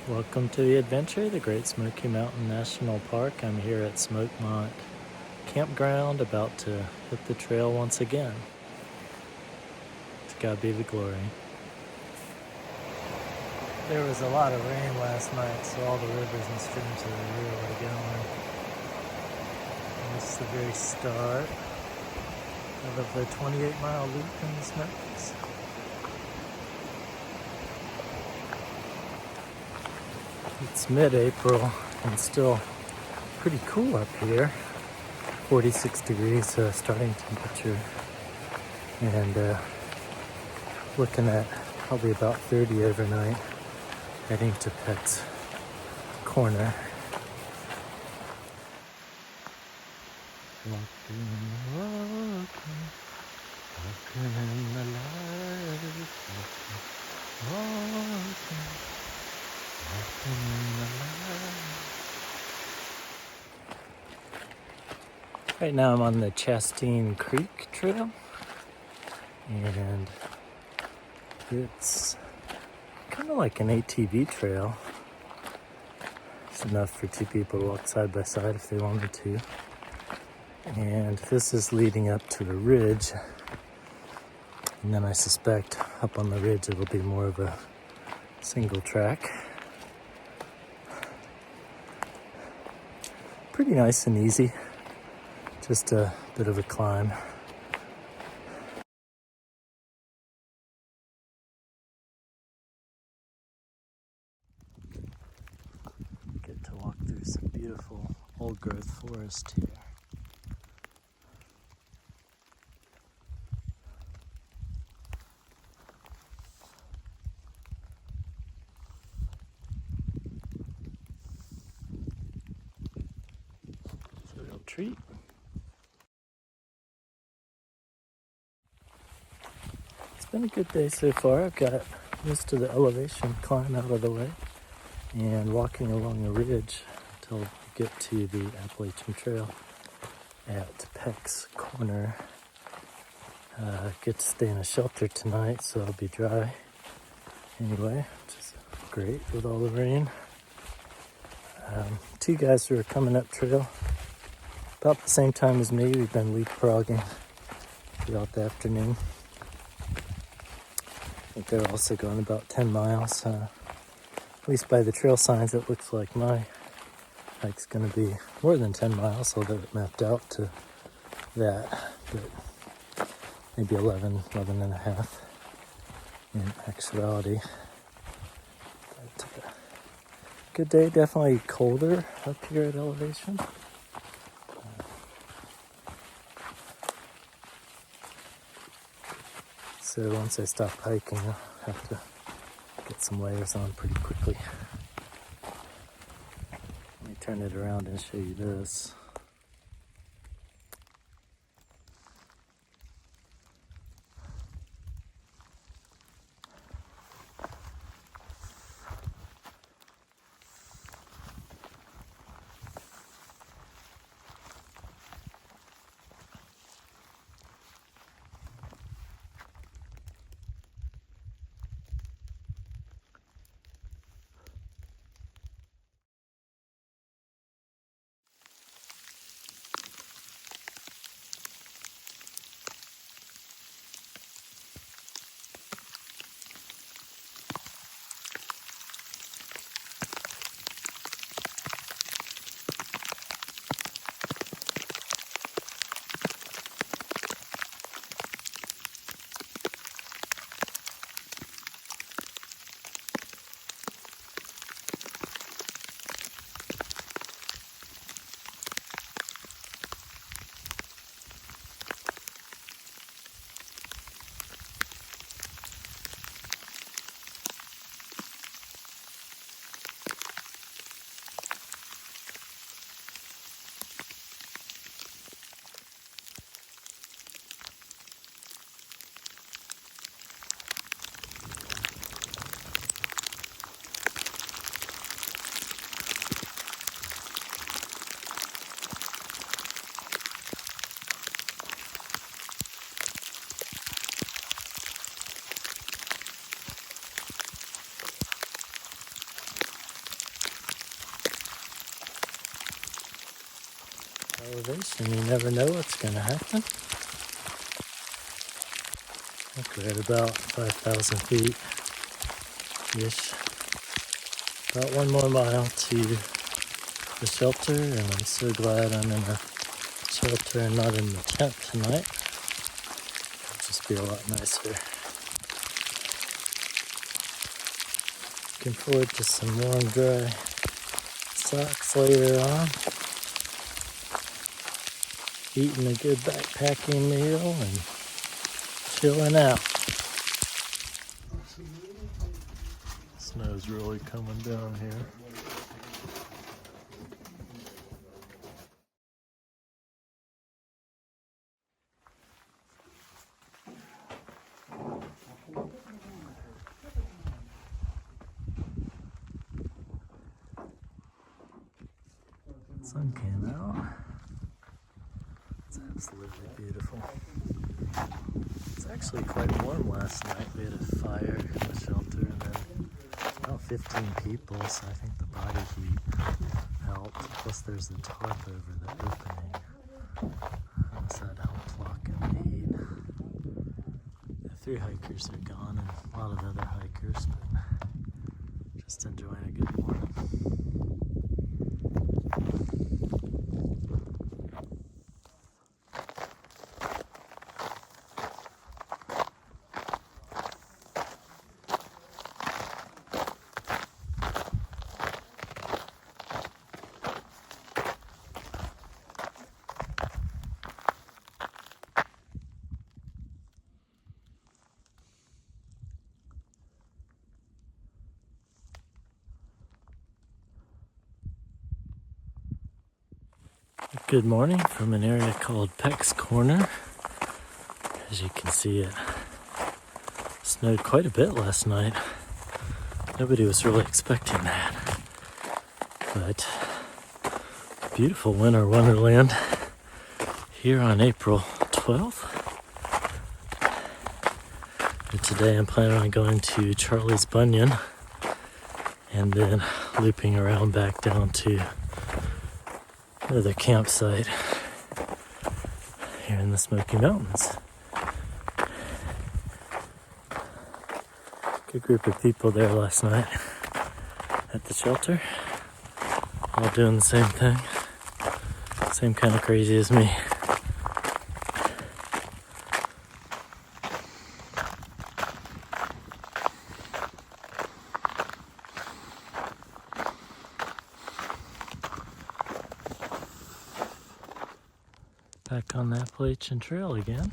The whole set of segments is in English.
Welcome to the adventure, the Great Smoky Mountain National Park. I'm here at Smokemont Campground, about to hit the trail once again. To God be the glory. There was a lot of rain last night, so all the rivers and streams are really going. And this is the very start of the 28-mile loop in the Smokies. It's mid-April and still pretty cool up here. 46 degrees starting temperature, and looking at probably about 30 overnight, heading to Peck's Corner. Walking in the light, walking in the light. Right now I'm on the Chastain Creek Trail, and it's kind of like an ATV trail. It's enough for two people to walk side by side if they wanted to. And this is leading up to a ridge, and then I suspect up on the ridge it'll be more of a single track. Pretty nice and easy, just a bit of a climb. Get to walk through some beautiful old growth forest here. It's a real treat. It's been a good day so far. I've got most of the elevation climb out of the way and walking along a ridge until we get to the Appalachian Trail at Peck's Corner. Get to stay in a shelter tonight, so I'll be dry anyway, which is great with all the rain. Two guys who are coming up trail about the same time as me. We've been leapfrogging throughout the afternoon. I think they're also going about 10 miles. At least by the trail signs, it looks like my hike's going to be more than 10 miles, although it mapped out to that, but maybe 11 and a half in actuality. But, good day, definitely colder up here at elevation. So once I stop hiking, I'll have to get some layers on pretty quickly. Let me turn it around and show you this. elevation, you never know what's going to happen. I think we're at about 5,000 feet-ish. About 1 more mile to the shelter, and I'm so glad I'm in a shelter and not in the tent tonight. It'll just be a lot nicer. Looking forward to some warm, dry socks later on. Eating a good backpacking meal and chilling out. Snow's really coming down here. Sun came out. It's absolutely beautiful. It's actually quite warm last night. We had a fire in the shelter and then about 15 people, so I think the body heat helped. Plus there's the tarp over the opening. So that helped lock in the heat. The 3 hikers are gone and a lot of other hikers, but just enjoying a good morning. Good morning from an area called Peck's Corner. As you can see, it snowed quite a bit last night. Nobody was really expecting that. But beautiful winter wonderland here on April 12th. And today I'm planning on going to Charlie's Bunyan and then looping around back down to another campsite here in the Smoky Mountains. Good group of people there last night at the shelter, all doing the same thing, same kind of crazy as me. Back on the Appalachian Trail again.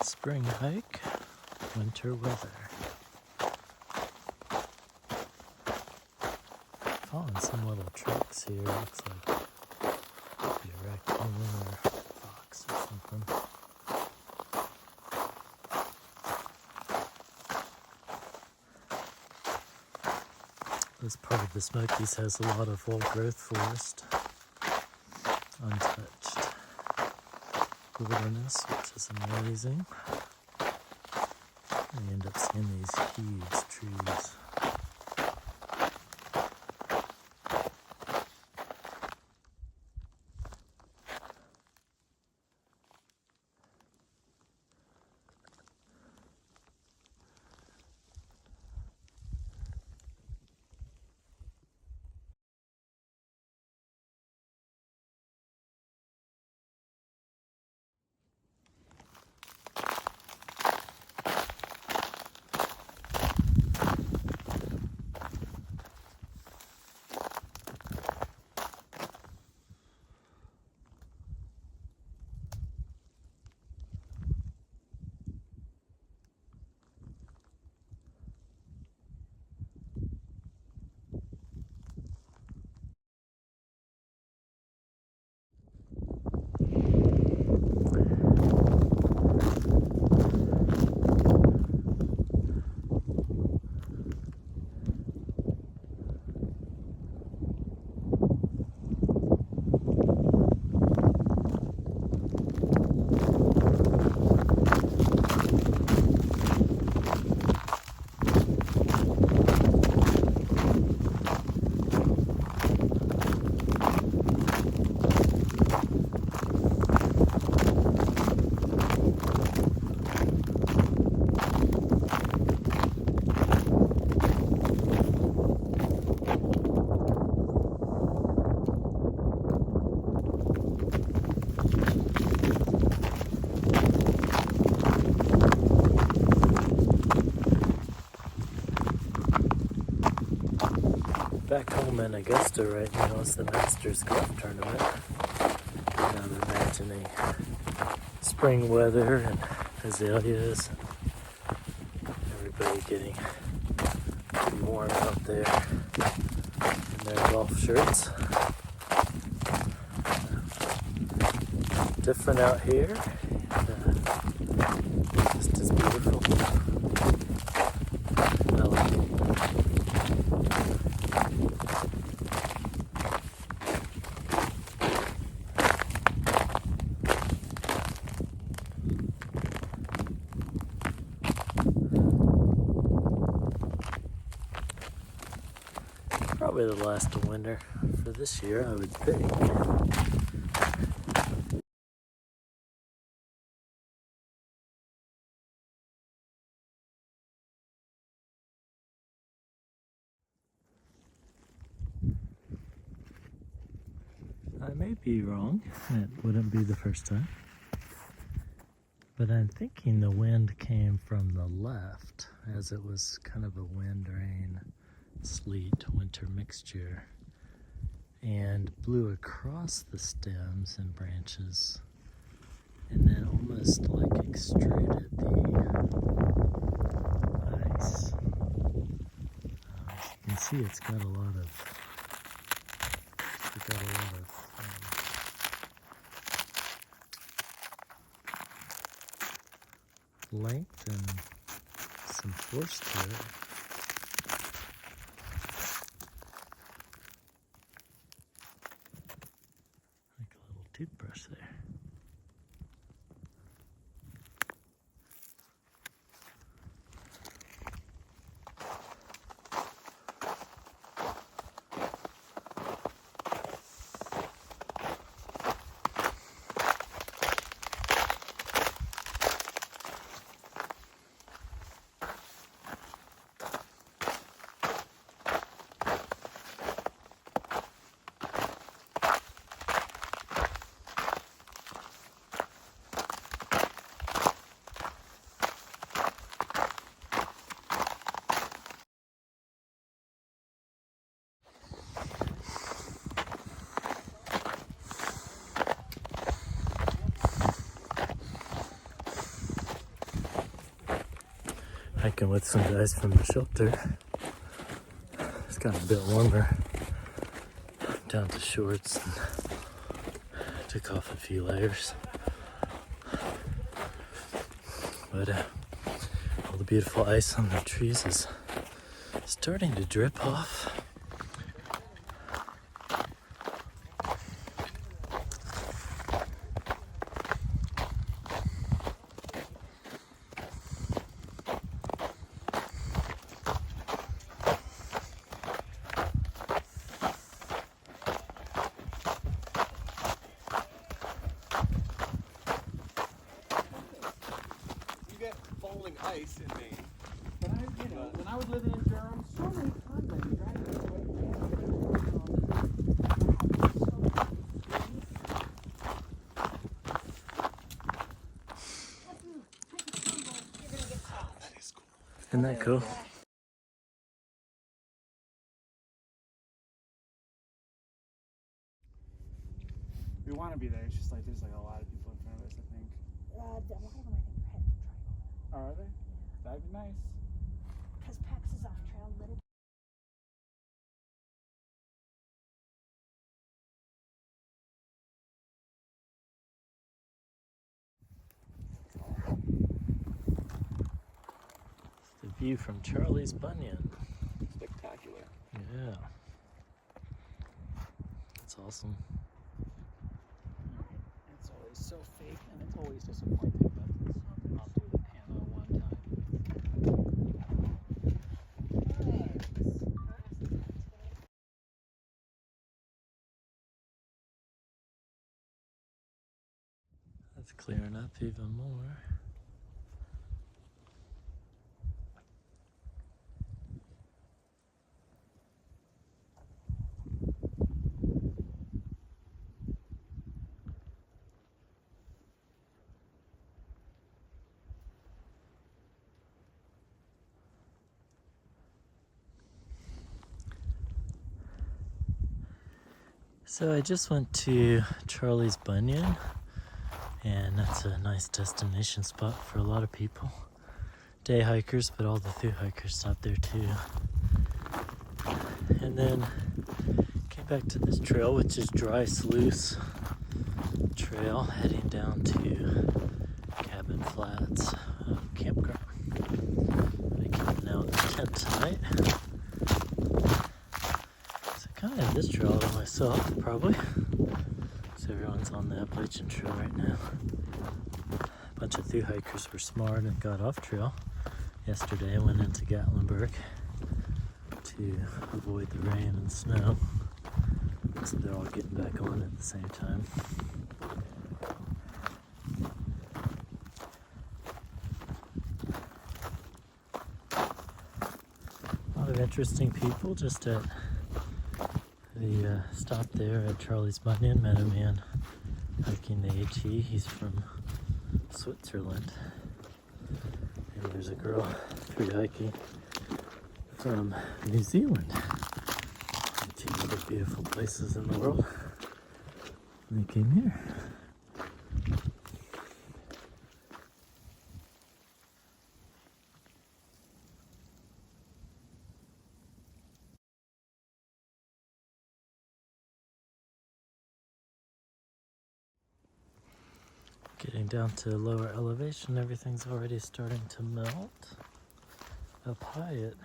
Spring hike, winter weather. Following some little tracks here. Looks like maybe a raccoon or fox or something. This part of the Smokies has a lot of old growth forest, untouched wilderness, which is amazing. You end up seeing these huge trees. back home in Augusta right now is the Masters Golf Tournament. And I'm imagining spring weather and azaleas and everybody getting pretty warm out there in their golf shirts. Different out here, just as beautiful. I like it. Probably the last winter for this year, I would think. I may be wrong. It wouldn't be the first time. But I'm thinking the wind came from the left, as it was kind of a wind, rain, sleet, winter mixture, and blew across the stems and branches, and then almost like extruded the ice. As you can see, it's got a lot of length and some force to it. Like a little toothbrush there. Hiking with some guys from the shelter. It's gotten a bit warmer. Down to shorts and took off a few layers. But all the beautiful ice on the trees is starting to drip off. Falling ice in Maine. But when I was living in Durham, so many times I dragged this way. That is cool. Isn't that cool? We want to be there. It's just like there's like a lot of people in front of us, I think. A lot of them, I think, are heading for Triangle. Oh, are they? That'd be nice. Because Pax is off trail a little. The view from Charlie's Bunyan. Spectacular. Yeah. That's awesome. It's always so fake and it's always disappointing, but I'll do the Hannah one time. That's clearing up even more. So I just went to Charlie's Bunyan, and that's a nice destination spot for a lot of people. Day hikers, but all the through hikers stop there too. And then came back to this trail, which is Dry Sluice Trail, heading down to Cabin Flats campground. I came out in the tent tonight. So kind of this trail by myself, probably. So everyone's on the Appalachian Trail right now. A bunch of through hikers were smart and got off trail yesterday and went into Gatlinburg to avoid the rain and snow. So they're all getting back on at the same time. A lot of interesting people just at the stop there at Charlie's Bunyan. Met a man hiking the AT. He's from Switzerland. And there's a girl free hiking from New Zealand. Two other beautiful places in the world. And they came here. Getting down to lower elevation, everything's already starting to melt. Up high it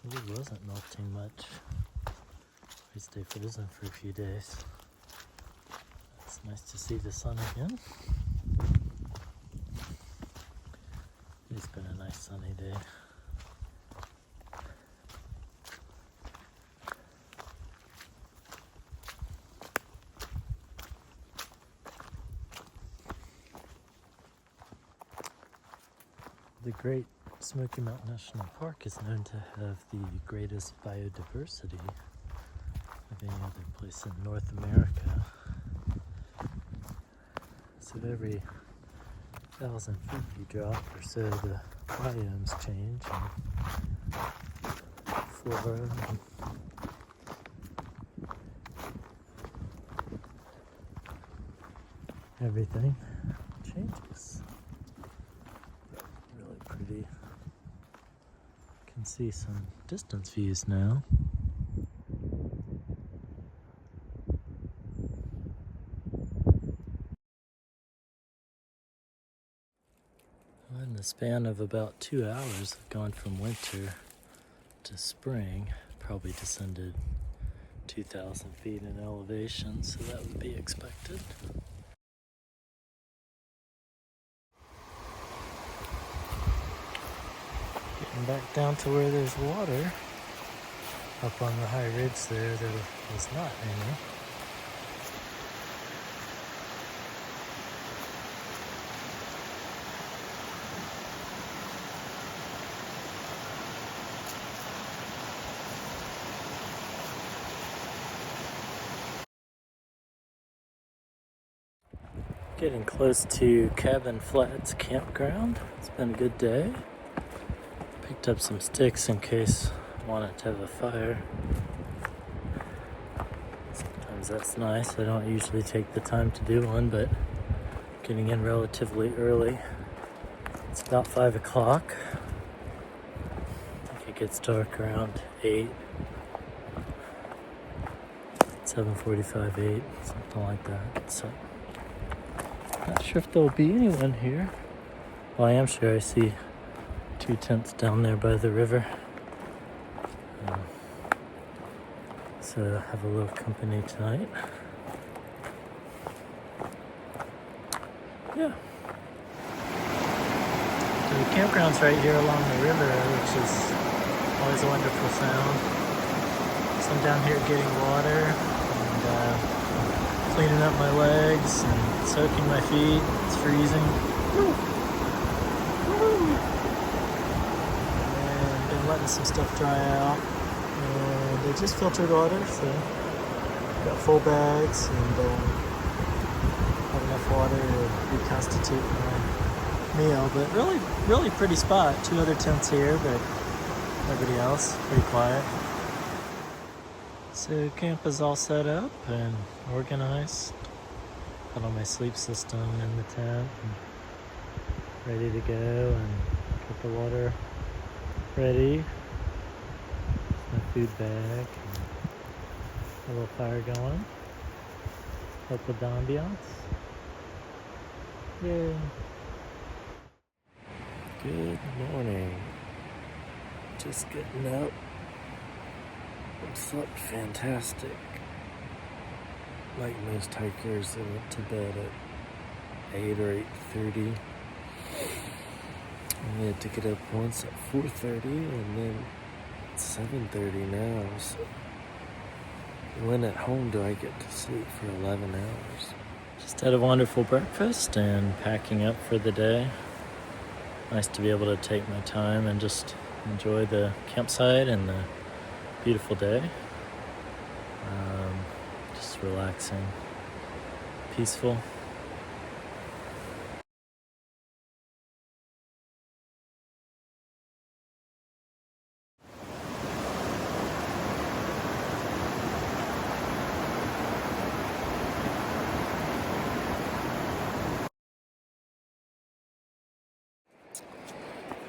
really wasn't melting much. We stay frozen for a few days. It's nice to see the sun again. It's been a nice sunny day. The Great Smoky Mountain National Park is known to have the greatest biodiversity of any other place in North America. So every 1,000 feet you drop or so, the biomes change and flora and everything changes. Really pretty. You can see some distance views now. In the span of about 2 hours, I've gone from winter to spring, probably descended 2,000 feet in elevation, so that would be expected. Getting back down to where there's water, up on the high ridge there is not any. Getting close to Cabin Flats campground. It's been a good day. Picked up some sticks in case I wanted to have a fire. Sometimes that's nice. I don't usually take the time to do one, but getting in relatively early. It's about 5 o'clock. I think it gets dark around 8. 7:45, 8, something like that. So not sure if there'll be anyone here. Well, I am sure I see 2 tents down there by the river. So have a little company tonight. Yeah. So the campground's right here along the river, which is always a wonderful sound. So I'm down here getting water and cleaning up my legs and soaking my feet. It's freezing. And been letting some stuff dry out. And they just filtered water, so got full bags and have enough water to reconstitute my meal. But really pretty spot. 2 other tents here, but nobody else. Pretty quiet. So camp is all set up and organized. Got all my sleep system in the tent and ready to go, and got the water ready. My food bag, and a little fire going. Help with the ambiance. Yay. Good morning. Just getting up. I slept fantastic. Like most hikers, I went to bed at 8 or 8:30. And we had to get up once at 4:30 and then 7:30 now. So when at home do I get to sleep for 11 hours? Just had a wonderful breakfast and packing up for the day. Nice to be able to take my time and just enjoy the campsite and the beautiful day. Just relaxing, peaceful.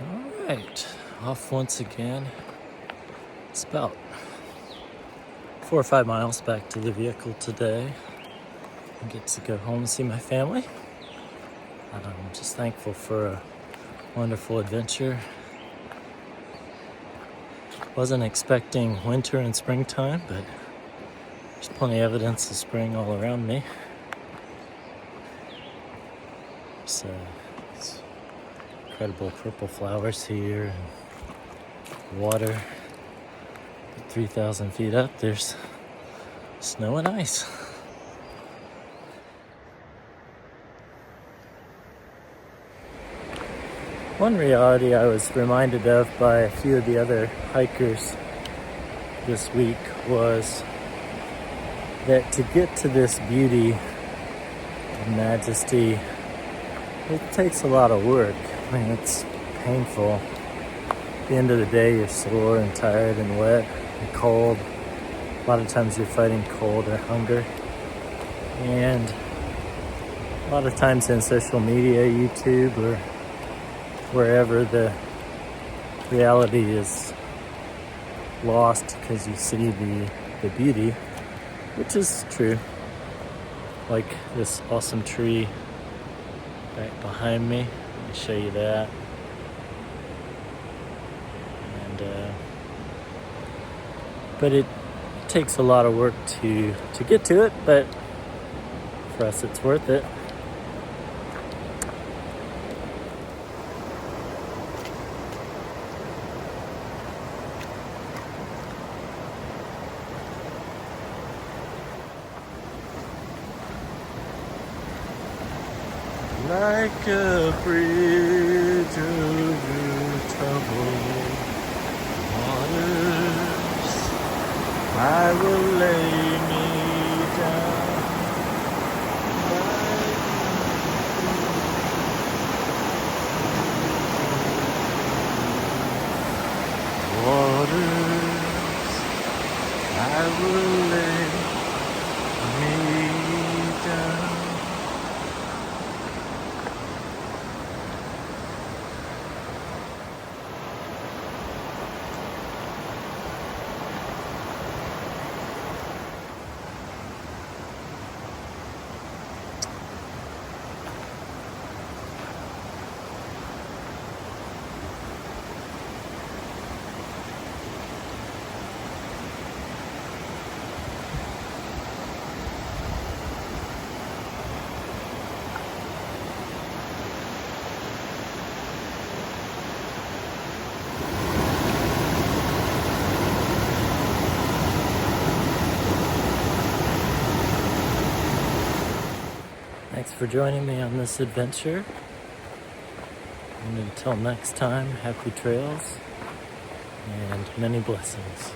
All right, off once again. It's about 4 or 5 miles back to the vehicle today. I get to go home and see my family. I'm just thankful for a wonderful adventure. Wasn't expecting winter and springtime, but there's plenty of evidence of spring all around me. So it's incredible purple flowers here and water. 3,000 feet up, there's snow and ice. One reality I was reminded of by a few of the other hikers this week was that to get to this beauty and majesty, it takes a lot of work. I mean, it's painful. At the end of the day, you're sore and tired and wet and cold. A lot of times you're fighting cold or hunger. And a lot of times in social media, YouTube, or wherever, the reality is lost because you see the beauty, which is true. Like this awesome tree back behind me. Let me show you that. But it takes a lot of work to get to it, but for us it's worth it. Like a bridge over troubled waters, I will lay me down. Waters, I will lay me down. Thanks for joining me on this adventure. And until next time, happy trails and many blessings.